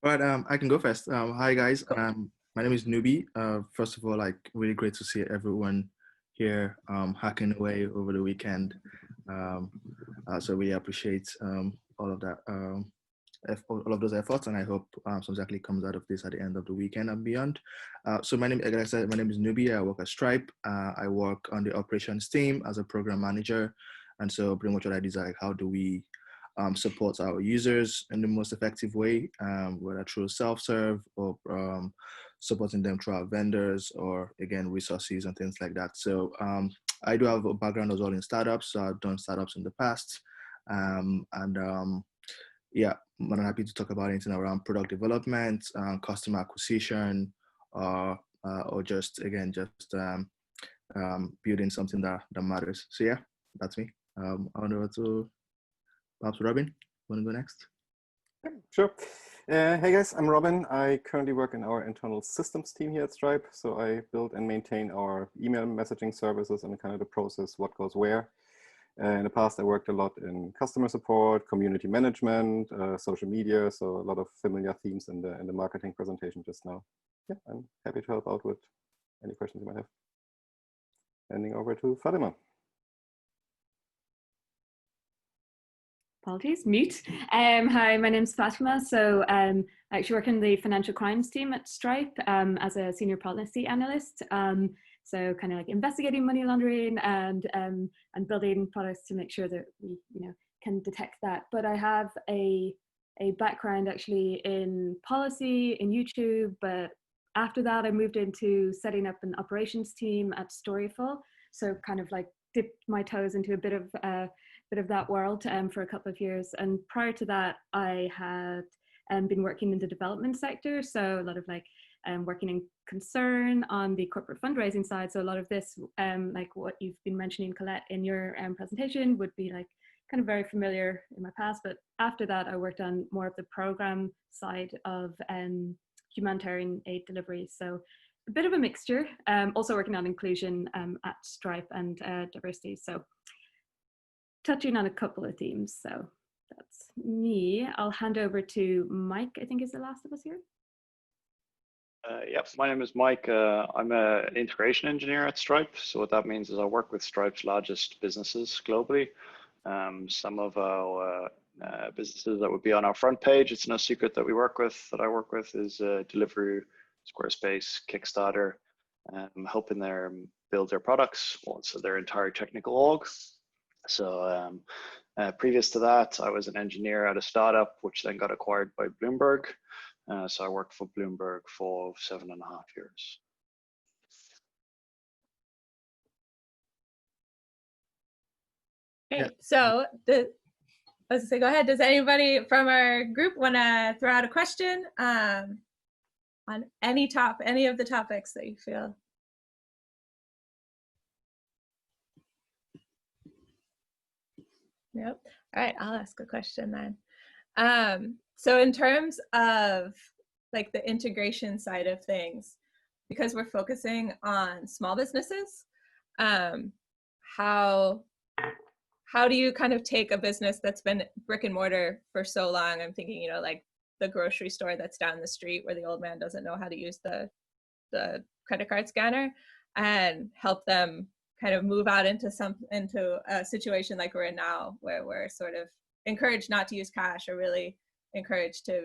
All right, I can go first. Hi guys, Cool. my name is Nubi. First of all, like really great to see everyone here hacking away over the weekend. Um, so really appreciate all of that, all of those efforts, and I hope something exactly comes out of this at the end of the weekend and beyond. So my name, like I said, my name is Nubi. I work at Stripe. I work on the operations team as a program manager, and so pretty much what I do is like, how do we support our users in the most effective way, whether through self-serve or supporting them through our vendors or again resources and things like that. So I do have a background as well in startups. So I've done startups in the past, and yeah, more than happy to talk about anything around product development, customer acquisition, or just again just building something that matters. So yeah, that's me. I want to perhaps Robin, want to go next? Sure. Hey guys, I'm Robin. I currently work in our internal systems team here at Stripe. So I build and maintain our email messaging services and kind of the process, what goes where. In the past, I worked a lot in customer support, community management, social media. So a lot of familiar themes in the marketing presentation just now. Yeah, I'm happy to help out with any questions you might have. Handing over to Fatima. Apologies, mute. Hi, my name's Fatima. So I actually work in the financial crimes team at Stripe as a senior policy analyst. So kind of like investigating money laundering and building products to make sure that we, can detect that. But I have a background actually in policy, in YouTube, but after that I moved into setting up an operations team at Storyful. So kind of like dipped my toes into a bit of that world for a couple of years. And prior to that, I had been working in the development sector. So a lot of like working in concern on the corporate fundraising side. So a lot of this, like what you've been mentioning, Colette, in your presentation would be like kind of very familiar in my past. But after that, I worked on more of the program side of humanitarian aid delivery. So a bit of a mixture. Also working on inclusion at Stripe and diversity. So touching on a couple of themes. So that's me. I'll hand over to Mike, I think is the last of us here. Yep, my name is Mike. I'm an integration engineer at Stripe. So what that means is I work with Stripe's largest businesses globally. Some of our businesses that would be on our front page, it's no secret that I work with is Deliveroo, Squarespace, Kickstarter, helping them build their products, also their entire technical org. So previous to that, I was an engineer at a startup, which then got acquired by Bloomberg. So I worked for Bloomberg for 7.5 years. Great. So let's say, go ahead. Does anybody from our group want to throw out a question on any of the topics that you feel? Yep. All right, I'll ask a question then. So in terms of like the integration side of things, because we're focusing on small businesses, how do you kind of take a business that's been brick and mortar for so long? I'm thinking, like the grocery store that's down the street where the old man doesn't know how to use the credit card scanner, and help them kind of move out into a situation like we're in now, where we're sort of encouraged not to use cash, or really encouraged to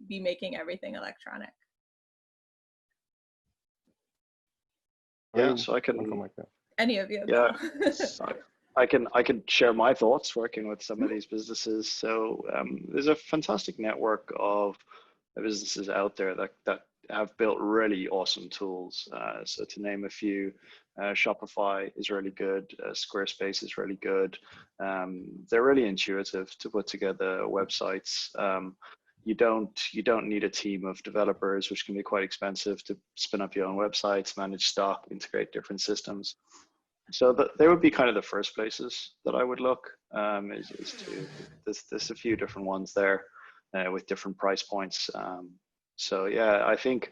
be making everything electronic. Yeah, so I can. Any of you? Yeah, I can share my thoughts working with some of these businesses. So there's a fantastic network of businesses out there that have built really awesome tools. So to name a few, Shopify is really good. Squarespace is really good. They're really intuitive to put together websites. You don't need a team of developers, which can be quite expensive to spin up your own websites, manage stock, integrate different systems. So they would be kind of the first places that I would look. There's a few different ones there with different price points. So yeah, I think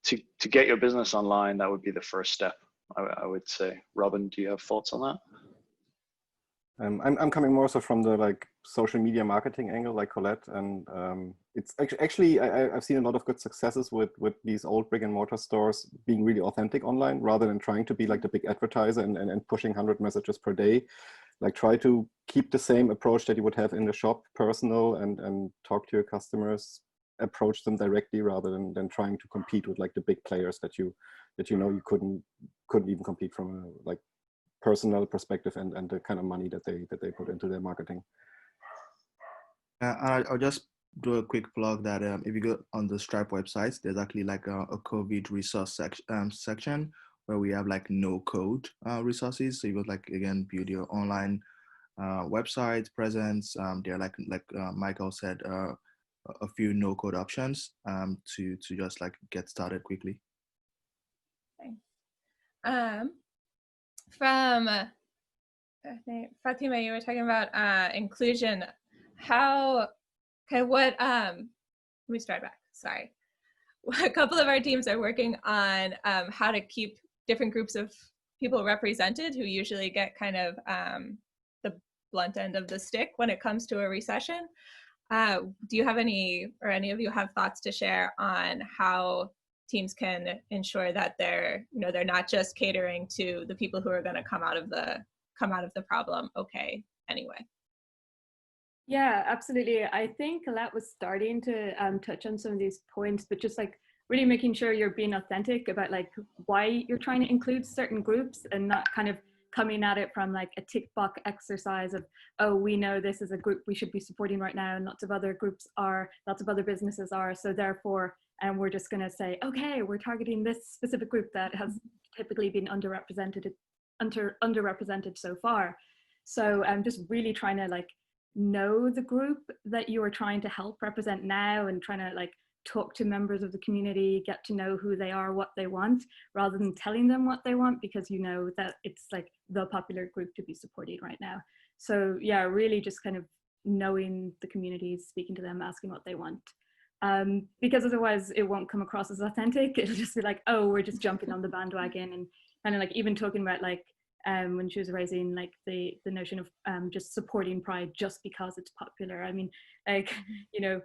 to get your business online, that would be the first step, I would say. Robin, do you have thoughts on that? I'm coming more so from the like social media marketing angle like Colette, and it's actually I've seen a lot of good successes with these old brick and mortar stores being really authentic online rather than trying to be like the big advertiser and pushing 100 messages per day. Like try to keep the same approach that you would have in the shop, personal, and talk to your customers, approach them directly rather than trying to compete with like the big players that you know you couldn't even compete from a like personal perspective and the kind of money that they put into their marketing. I'll just do a quick plug that if you go on the Stripe website, there's actually like a COVID resource section where we have like no code resources. So you would like, again, build your online website presence. There are like Michael said, a few no code options to just like get started quickly. Okay. From Fatima, you were talking about inclusion. How, what, let me start back, sorry. A couple of our teams are working on how to keep different groups of people represented who usually get kind of the blunt end of the stick when it comes to a recession. Do you have any of you have thoughts to share on how teams can ensure that they're not just catering to the people who are going to come out of the problem okay anyway? Yeah, absolutely. I think Colette was starting to touch on some of these points, but just like really making sure you're being authentic about like why you're trying to include certain groups and not kind of coming at it from like a tick box exercise of, oh, we know this is a group we should be supporting right now and lots of other businesses are, so therefore we're just going to say, okay, we're targeting this specific group that has typically been underrepresented so far. So I'm just really trying to like know the group that you are trying to help represent now and trying to like talk to members of the community, get to know who they are, what they want, rather than telling them what they want because you know that it's like the popular group to be supporting right now. So yeah, really just kind of knowing the communities, speaking to them, asking what they want. Because otherwise it won't come across as authentic. It'll just be like, oh, we're just jumping on the bandwagon, and kind of like even talking about like when she was raising like the notion of just supporting Pride just because it's popular. I mean, like, you know,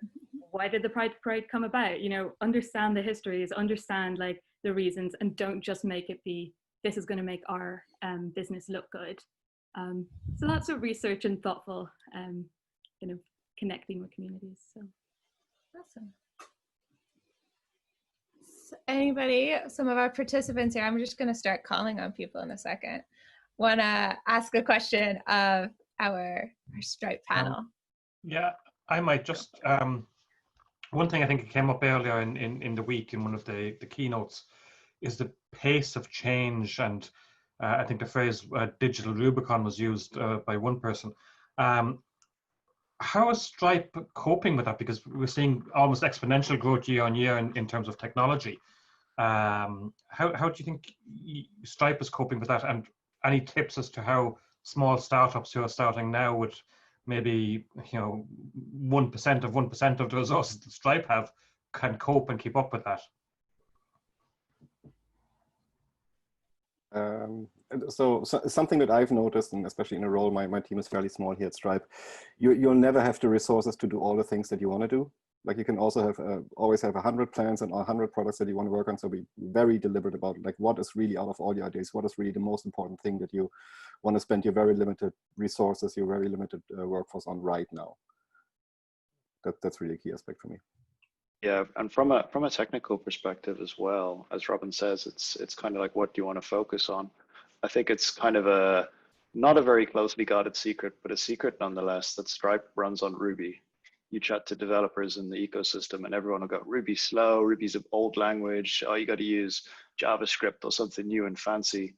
why did the Pride Parade come about? You know, understand the histories, understand like the reasons, and don't just make it be, this is going to make our business look good. So lots of research and thoughtful kind of connecting with communities. So. Awesome. So anybody, some of our participants here, I'm just going to start calling on people in a second, want to ask a question of our Stripe panel? Yeah, I might just, one thing I think came up earlier in the week in one of the keynotes is the pace of change, and I think the phrase digital Rubicon was used by one person. How is Stripe coping with that? Because we're seeing almost exponential growth year on year in terms of technology. How do you think Stripe is coping with that? And any tips as to how small startups who are starting now with maybe 1% of the resources that Stripe have can cope and keep up with that? So something that I've noticed, and especially in a role, my team is fairly small here at Stripe, you'll never have the resources to do all the things that you want to do. Like you can also have always have 100 plans and 100 products that you want to work on. So be very deliberate about like what is really out of all your ideas, what is really the most important thing that you want to spend your very limited resources, your very limited workforce on right now. That's really a key aspect for me. Yeah, and from a technical perspective as well, as Robin says, it's kind of like, what do you want to focus on? I think it's kind of not a very closely guarded secret, but a secret nonetheless, that Stripe runs on Ruby. You chat to developers in the ecosystem and everyone will go, Ruby's slow, Ruby's an old language, oh, you got to use JavaScript or something new and fancy.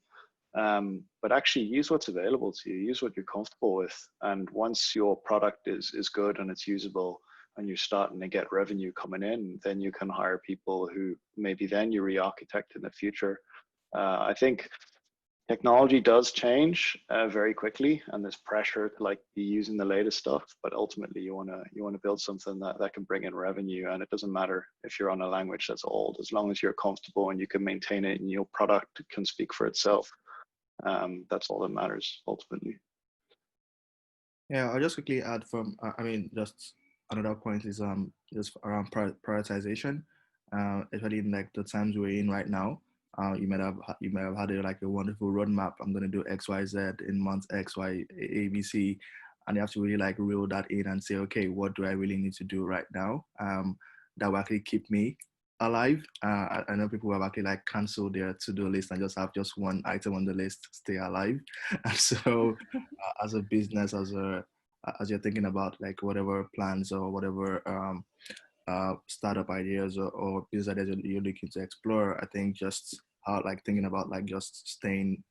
But actually use what's available to you, use what you're comfortable with. And once your product is good and it's usable, and you're starting to get revenue coming in, then you can hire people who maybe then you re-architect in the future. I think technology does change very quickly, and there's pressure to like be using the latest stuff. But ultimately, you want to build something that can bring in revenue, and it doesn't matter if you're on a language that's old, as long as you're comfortable and you can maintain it, and your product can speak for itself. That's all that matters ultimately. Yeah, I'll just quickly add from, I mean, just another point is just around prioritization, especially in like the times we're in right now. You might have had like a wonderful roadmap. I'm gonna do X, Y, Z in month X, Y, A, B, C, and you have to really like reel that in and say, okay, what do I really need to do right now? That will actually keep me alive. I know people who have actually like canceled their to-do list and just have just one item on the list, stay alive. And so as a business, as you're thinking about like whatever plans or whatever startup ideas or business ideas you're looking to explore, I think just how like thinking about like just staying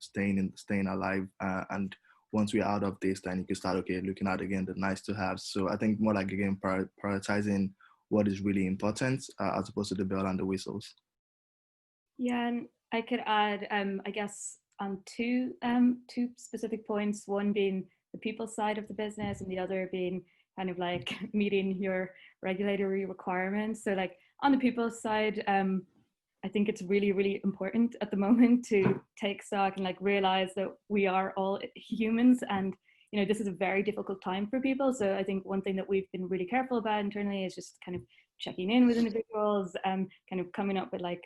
alive, and once we're out of this, then you can start okay looking at again the nice to have. So I think more like again prioritizing what is really important, as opposed to the bell and the whistles. Yeah, and I could add, I guess, on two specific points. One being the people side of the business, and the other being kind of like meeting your regulatory requirements. So, like on the people side, I think it's really, really important at the moment to take stock and like realize that we are all humans, and this is a very difficult time for people. So I think one thing that we've been really careful about internally is just kind of checking in with individuals and kind of coming up with like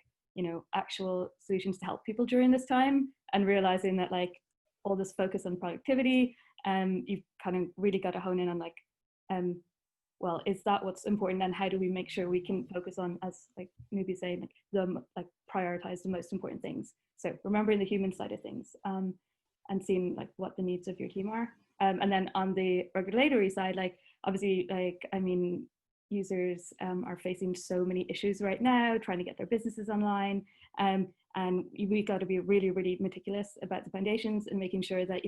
actual solutions to help people during this time, and realizing that like all this focus on productivity, you've kind of really got to hone in on like well, is that what's important, and how do we make sure we can focus on, as like Nubi saying, like prioritize the most important things. So remembering the human side of things, and seeing like what the needs of your team are. And then on the regulatory side, like obviously, like I mean, users are facing so many issues right now, trying to get their businesses online, and we got to be really, really meticulous about the foundations and making sure that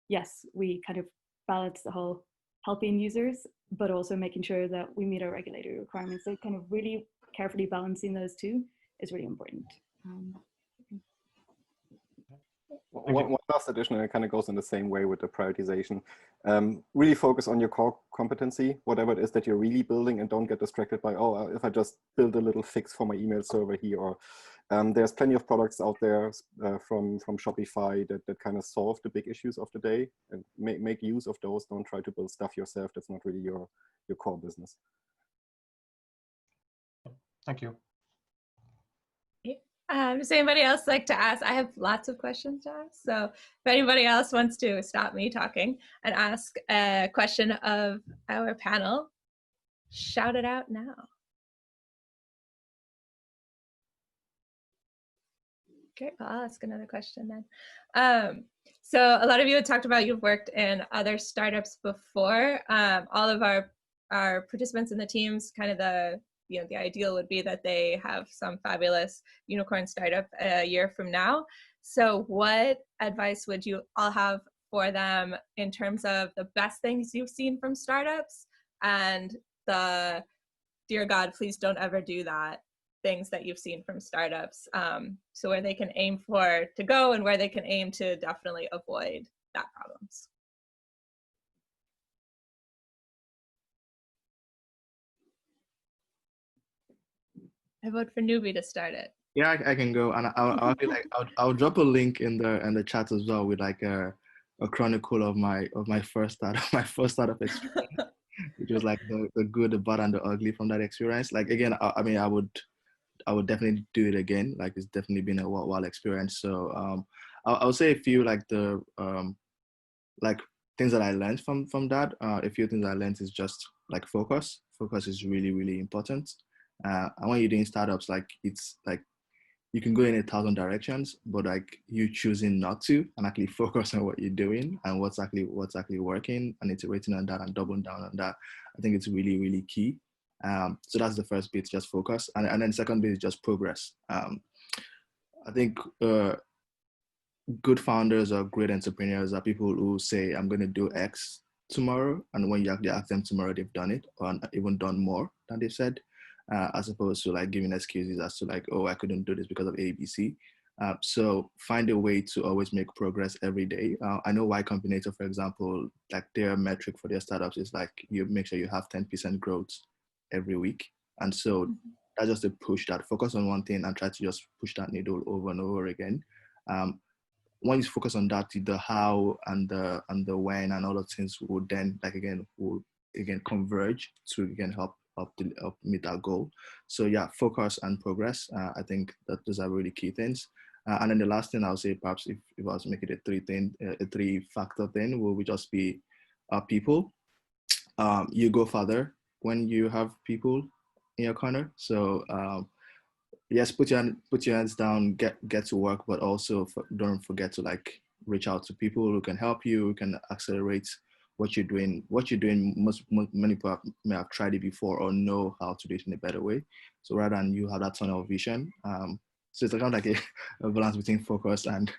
yes, we kind of balance the whole helping users, but also making sure that we meet our regulatory requirements. So kind of really carefully balancing those two is really important. One last addition, and it kind of goes in the same way with the prioritization. Really focus on your core competency, whatever it is that you're really building, and don't get distracted by, oh, if I just build a little fix for my email server here, or there's plenty of products out there from Shopify that kind of solve the big issues of the day, and make use of those. Don't try to build stuff yourself that's not really your core business. Thank you. Does anybody else like to ask? I have lots of questions to ask. So if anybody else wants to stop me talking and ask a question of our panel, shout it out now. Great, well, I'll ask another question then. So a lot of you had talked about you've worked in other startups before. All of our participants in the teams, kind of the ideal would be that they have some fabulous unicorn startup a year from now. So what advice would you all have for them in terms of the best things you've seen from startups, and the dear God, please don't ever do that things that you've seen from startups, so where they can aim for to go and where they can aim to definitely avoid that problems? I vote for Nubi to start it. Yeah, I can go, and I'll drop a link in the chat as well with like a chronicle of my first startup experience, which was like the good, the bad, and the ugly from that experience. Like again, I mean, I would definitely do it again. Like it's definitely been a wild experience. So I would say a few like the like things that I learned from that. A few things I learned is just like focus. Focus is really, really important. And when you're doing startups, like it's like you can go in 1,000 directions, but like you choosing not to and actually focus on what you're doing and what's actually working, and iterating on that and doubling down on that. I think it's really, really key. So that's the first bit, just focus. And then the second bit is just progress. I think good founders or great entrepreneurs are people who say, I'm going to do X tomorrow. And when you actually ask them tomorrow, they've done it or even done more than they've said, as opposed to like giving excuses as to like, oh, I couldn't do this because of A, B, C. So find a way to always make progress every day. I know Y Combinator, for example, like their metric for their startups is like you make sure you have 10% growth every week. And so that's just to push that, focus on one thing and try to just push that needle over and over again. when you focus on that, the how and the when and all those things will then will converge to help meet that goal. So yeah, focus and progress. I think that those are really key things. And then the last thing I'll say, perhaps if I was to make it a three factor thing, will just be people. You go further when you have people in your corner. So yes, put your hands down, get to work, but also don't forget to like reach out to people who can help you, who can accelerate what you're doing. Many people may have tried it before or know how to do it in a better way. So rather than you have that tunnel vision, so it's kind of like a balance between focus and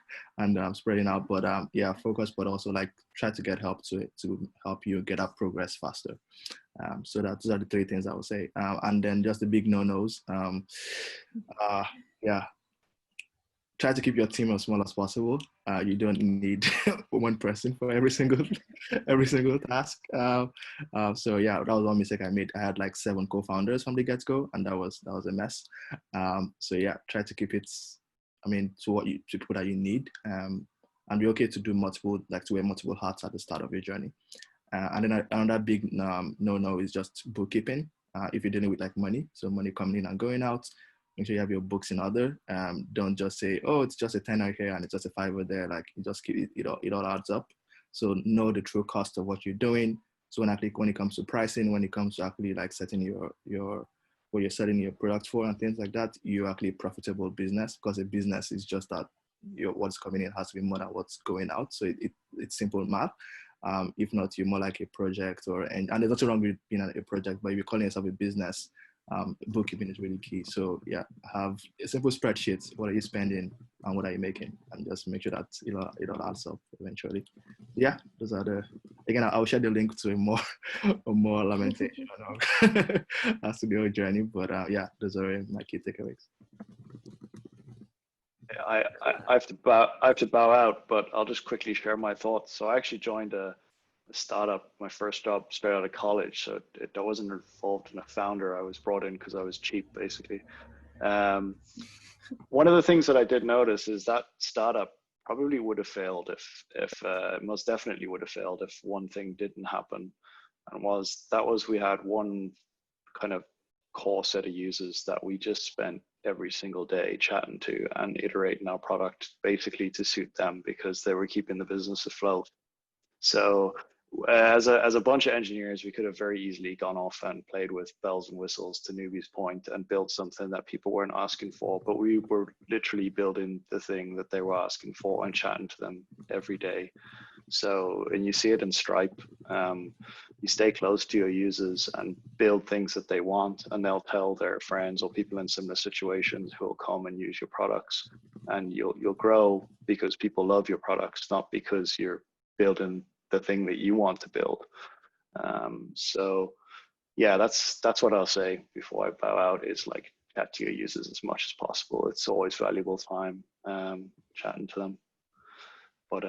spreading out. But yeah, focus, but also like try to get help to help you get up progress faster. So those are the three things I would say. And then just the big no-nos. Yeah, try to keep your team as small as possible. You don't need one person for every single task. So yeah, that was one mistake I made. I had like 7 co-founders from the get-go, and that was a mess. So yeah, try to keep it, to people that you need, and be okay to do to wear multiple hats at the start of your journey. And then another big no is just bookkeeping. If you're dealing with like money, so money coming in and going out, make sure you have your books in order. Don't just say, oh, it's just a tenner here and it's just a $5 there. Like you just keep it all adds up. So know the true cost of what you're doing. So when it comes to pricing, when it comes to actually like setting your what you're selling your product for and things like that, you're actually a profitable business, because a business is just that what's coming in has to be more than what's going out. So it's simple math. If not, you're more like a project, and there's nothing wrong with being a project, but if you're calling yourself a business, bookkeeping is really key. So yeah, have a simple spreadsheet. What are you spending and what are you making, and just make sure that it all adds up eventually. Yeah, those are again, I'll share the link to a more lamentation as to the whole journey. But yeah, those are my key takeaways. I have to bow out, but I'll just quickly share my thoughts. So I actually joined a startup. My first job straight out of college, so I wasn't involved in a founder. I was brought in because I was cheap, basically. One of the things that I did notice is that startup probably would have failed if most definitely would have failed if one thing didn't happen, and we had one kind of core set of users that we just spent every single day chatting to and iterating our product basically to suit them, because they were keeping the business afloat. So as a bunch of engineers, we could have very easily gone off and played with bells and whistles, to Nubi's point, and built something that people weren't asking for. But we were literally building the thing that they were asking for and chatting to them every day. So, and you see it in Stripe. You stay close to your users and build things that they want, and they'll tell their friends or people in similar situations who will come and use your products. And you'll grow because people love your products, not because you're building the thing that you want to build. So yeah, that's what I'll say before I bow out, is like chat to your users as much as possible. It's always valuable time chatting to them. But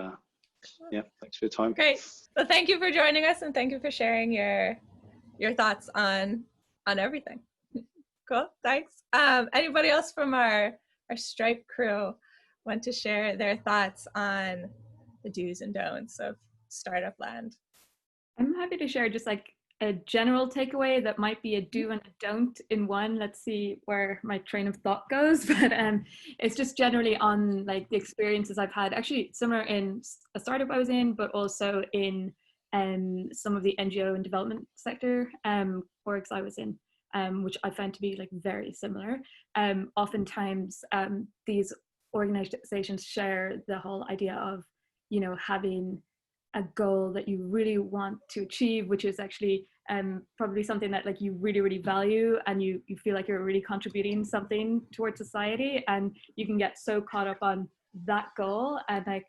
yeah, thanks for your time. Great. Well, thank you for joining us, and thank you for sharing your thoughts on everything. Cool. Thanks. Anybody else from our Stripe crew want to share their thoughts on the do's and don'ts of startup land? I'm happy to share just like a general takeaway that might be a do and a don't in one. Let's see where my train of thought goes. But it's just generally on like the experiences I've had, actually similar in a startup I was in, but also in some of the NGO and development sector orgs I was in, which I found to be like very similar. Oftentimes these organizations share the whole idea of, having a goal that you really want to achieve, which is actually probably something that like you really, really value, and you feel like you're really contributing something towards society, and you can get so caught up on that goal. And like,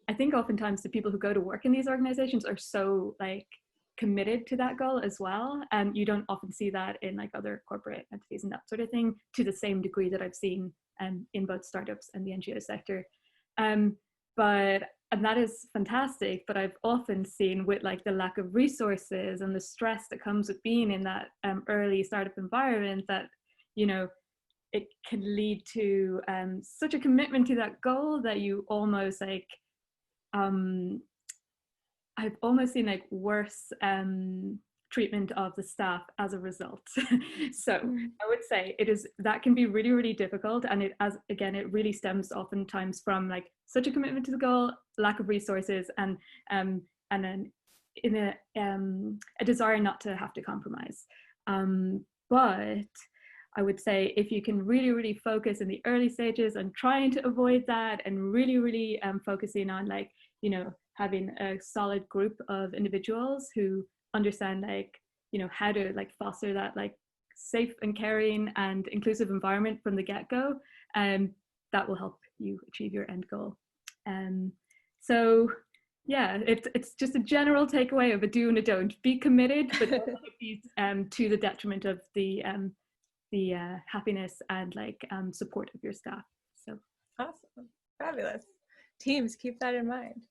I think oftentimes the people who go to work in these organizations are so like committed to that goal as well. And you don't often see that in like other corporate entities and that sort of thing to the same degree that I've seen in both startups and the NGO sector. And that is fantastic, but I've often seen with like the lack of resources and the stress that comes with being in that early startup environment that, it can lead to such a commitment to that goal that you almost like, I've almost seen like worse treatment of the staff as a result. So I would say that can be really, really difficult. And it really stems oftentimes from like such a commitment to the goal, lack of resources, and then in a desire not to have to compromise. But I would say if you can really, really focus in the early stages and trying to avoid that, and really, really focusing on like, you know, having a solid group of individuals who understand like, you know, how to like foster that like safe and caring and inclusive environment from the get-go, that will help you achieve your end goal. So yeah, it's just a general takeaway of a do and a don't. Be committed, but don't be to the detriment of the happiness and like support of your staff. So awesome, fabulous. Teams, keep that in mind.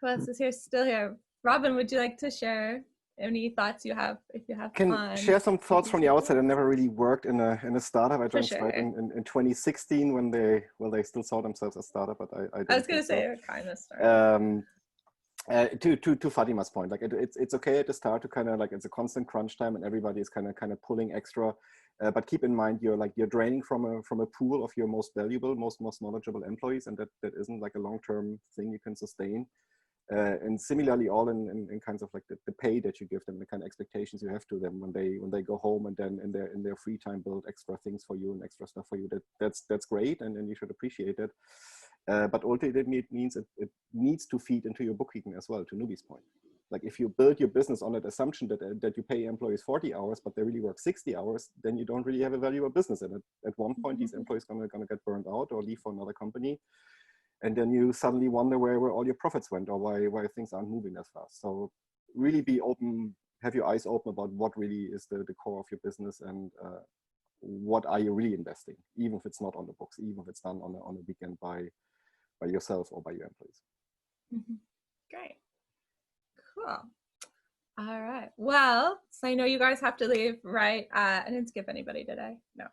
Who else is here? Still here? Robin, would you like to share any thoughts you have, if you have? Can share some thoughts from the outside. I never really worked in a startup. I joined Stripe in 2016 when they still saw themselves as startup, but I was going to say kind of startup. To Fatima's point, like it's okay at the start to kind of like, it's a constant crunch time and everybody is kind of pulling extra, but keep in mind you're draining from a pool of your most valuable, most knowledgeable employees, and that isn't like a long-term thing you can sustain. And similarly, all in kinds of like the pay that you give them, the kind of expectations you have to them when they go home and then in their free time build extra things for you and extra stuff for you. That's great, and you should appreciate it. But ultimately, it means it needs to feed into your bookkeeping as well. To Nubi's point, like if you build your business on that assumption that you pay employees 40 hours, but they really work 60 hours, then you don't really have a valuable business. And at one point, these employees gonna get burned out or leave for another company. And then you suddenly wonder where all your profits went, or why things aren't moving as fast. So really be open, have your eyes open about what really is the core of your business, and what are you really investing, even if it's not on the books, even if it's done on a weekend by yourself or by your employees. Great, cool. All right. Well, so I know you guys have to leave, right? I didn't skip anybody, did I? No.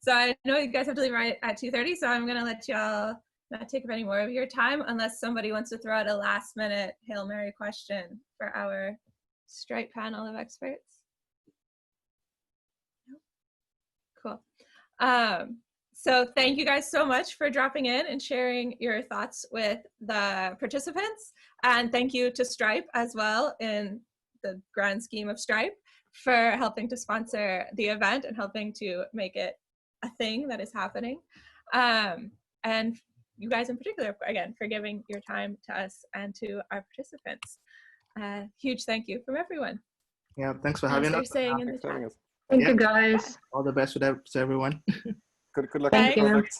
So I know you guys have to leave right at 2:30, so I'm going to let y'all not take up any more of your time unless somebody wants to throw out a last-minute Hail Mary question for our Stripe panel of experts. No? Cool. So thank you guys so much for dropping in and sharing your thoughts with the participants. And thank you to Stripe as well, in the grand scheme of Stripe, for helping to sponsor the event and helping to make it a thing that is happening. And you guys in particular, again, for giving your time to us and to our participants. Huge thank you from everyone. Yeah, thanks for having us. Saying in the chat. Thank you, guys. All the best to everyone. Good luck with the project.